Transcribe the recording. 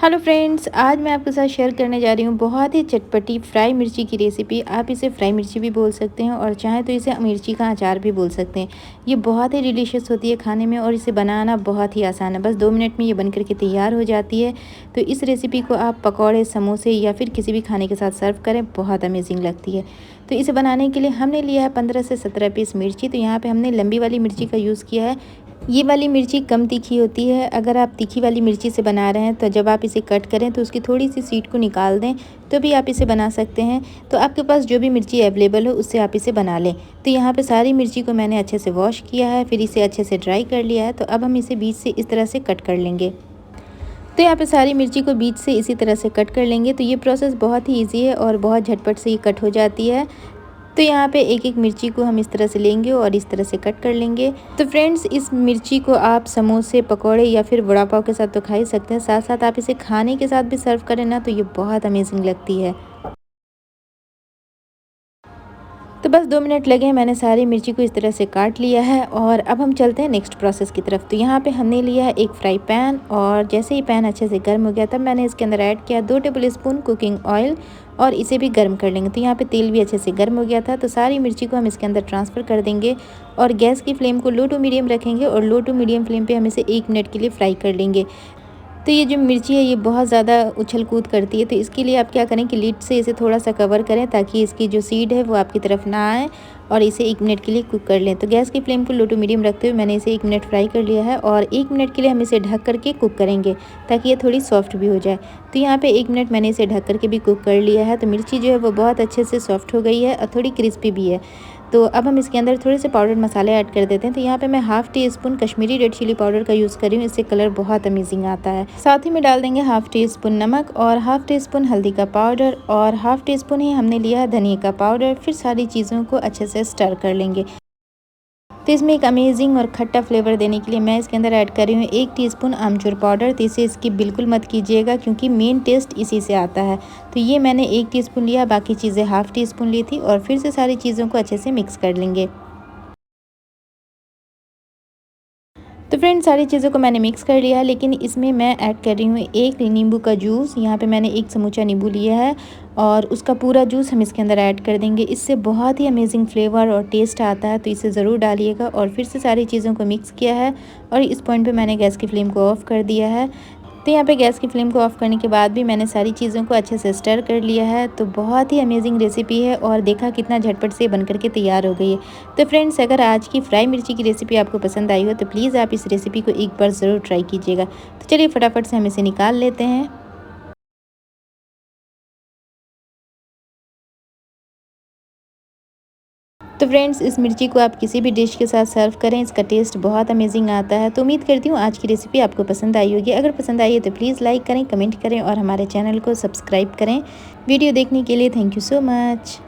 Hello friends, आज मैं आपके साथ शेयर करने जा रही हूँ बहुत ही चटपटी फ्राई मिर्ची की रेसिपी। आप इसे फ्राई मिर्ची भी बोल सकते हैं और चाहें तो इसे मिर्ची का अचार भी बोल सकते हैं। ये बहुत ही डिलीशियस होती है खाने में और इसे बनाना बहुत ही आसान है। बस 2 मिनट में ये बन करके तैयार हो जाती है। तो इस रेसिपी को आप पकौड़े, समोसे या फिर किसी भी खाने के साथ सर्व करें, बहुत अमेजिंग लगती है। तो इसे बनाने के लिए हमने लिया है 15 से 17 पीस मिर्ची। तो यहाँ पर हमने लंबी वाली मिर्ची का यूज़ किया है। ये वाली मिर्ची कम तीखी होती है। अगर आप तीखी वाली मिर्ची से बना रहे हैं तो जब आप इसे कट करें तो उसकी थोड़ी सी सीड को निकाल दें, तो भी आप इसे बना सकते हैं। तो आपके पास जो भी मिर्ची अवेलेबल हो उससे आप इसे बना लें। तो यहाँ पे सारी मिर्ची को मैंने अच्छे से वॉश किया है, फिर इसे अच्छे से ड्राई कर लिया है। तो अब हम इसे बीच से इस तरह से कट कर लेंगे। तो यहाँ पे सारी मिर्ची को बीच से इसी तरह से कट कर लेंगे। तो ये प्रोसेस बहुत ही ईजी है और बहुत झटपट से ये कट हो जाती है। तो यहाँ पे एक एक मिर्ची को हम इस तरह से लेंगे और इस तरह से कट कर लेंगे। तो फ्रेंड्स, इस मिर्ची को आप समोसे, पकौड़े या फिर वड़ा पाव के साथ तो खा ही सकते हैं। साथ साथ आप इसे खाने के साथ भी सर्व करें ना, तो ये बहुत अमेजिंग लगती है। तो बस 2 मिनट लगे, मैंने सारी मिर्ची को इस तरह से काट लिया है और अब हम चलते हैं नेक्स्ट प्रोसेस की तरफ। तो यहाँ पे हमने लिया है एक फ्राई पैन और जैसे ही पैन अच्छे से गर्म हो गया तब मैंने इसके अंदर ऐड किया 2 टेबल स्पून कुकिंग ऑयल और इसे भी गर्म कर लेंगे। तो यहाँ पे तेल भी अच्छे से गर्म हो गया था। तो सारी मिर्ची को हम इसके अंदर ट्रांसफ़र कर देंगे और गैस की फ्लेम को लो टू मीडियम रखेंगे और लो टू मीडियम फ्लेम पे हम इसे 1 मिनट के लिए फ्राई कर लेंगे। तो ये जो मिर्ची है ये बहुत ज़्यादा उछल कूद करती है, तो इसके लिए आप क्या करें कि लिड से इसे थोड़ा सा कवर करें ताकि इसकी जो सीड है वो आपकी तरफ ना आए और इसे 1 मिनट के लिए कुक कर लें। तो गैस की फ्लेम को लो टू मीडियम रखते हुए मैंने इसे 1 मिनट फ्राई कर लिया है और 1 मिनट के लिए हम इसे ढक करके कुक करेंगे ताकि ये थोड़ी सॉफ्ट भी हो जाए। तो यहाँ पे 1 मिनट मैंने इसे ढक करके भी कुक कर लिया है। तो मिर्ची जो है वो बहुत अच्छे से सॉफ्ट हो गई है और थोड़ी क्रिस्पी भी है। तो अब हम इसके अंदर थोड़े से पाउडर मसाले ऐड कर देते हैं। तो यहाँ पे मैं half teaspoon Kashmiri red chilli powder का यूज़ कर रही हूँ, इससे कलर बहुत अमेजिंग आता है। साथ ही में डाल देंगे हाफ़ टी स्पून नमक और हाफ़ टी स्पून हल्दी का पाउडर और हाफ़ टी स्पून ही हमने लिया है धनिया का पाउडर। फिर सारी चीज़ों को अच्छे से स्टर कर लेंगे। तो इसमें एक अमेजिंग और खट्टा फ्लेवर देने के लिए मैं इसके अंदर ऐड कर रही हूँ 1 टीस्पून आमचूर पाउडर। तो इसे इसकी बिल्कुल मत कीजिएगा क्योंकि मेन टेस्ट इसी से आता है। तो ये मैंने 1 टीस्पून लिया, बाकी चीज़ें हाफ़ टी स्पून ली थी और फिर से सारी चीज़ों को अच्छे से मिक्स कर लेंगे। तो फ्रेंड्स, सारी चीज़ों को मैंने मिक्स कर लिया है, लेकिन इसमें मैं ऐड कर रही हूँ 1 नींबू का जूस। यहाँ पे मैंने 1 समूचा नींबू लिया है और उसका पूरा जूस हम इसके अंदर ऐड कर देंगे। इससे बहुत ही अमेजिंग फ्लेवर और टेस्ट आता है, तो इसे ज़रूर डालिएगा। और फिर से सारी चीज़ों को मिक्स किया है और इस पॉइंट पे मैंने गैस की फ्लेम को ऑफ़ कर दिया है। तो यहाँ पे गैस की फ्लेम को ऑफ़ करने के बाद भी मैंने सारी चीज़ों को अच्छे से स्टर कर लिया है। तो बहुत ही अमेजिंग रेसिपी है और देखा कितना झटपट से बन करके तैयार हो गई है। तो फ्रेंड्स, अगर आज की फ्राई मिर्ची की रेसिपी आपको पसंद आई हो तो प्लीज़ आप इस रेसिपी को एक बार ज़रूर ट्राई कीजिएगा। तो चलिए फटाफट से हम इसे निकाल लेते हैं। तो फ्रेंड्स, इस मिर्ची को आप किसी भी डिश के साथ सर्व करें, इसका टेस्ट बहुत अमेजिंग आता है। तो उम्मीद करती हूँ आज की रेसिपी आपको पसंद आई होगी। अगर पसंद आई है तो प्लीज़ लाइक करें, कमेंट करें और हमारे चैनल को सब्सक्राइब करें। वीडियो देखने के लिए थैंक यू सो मच।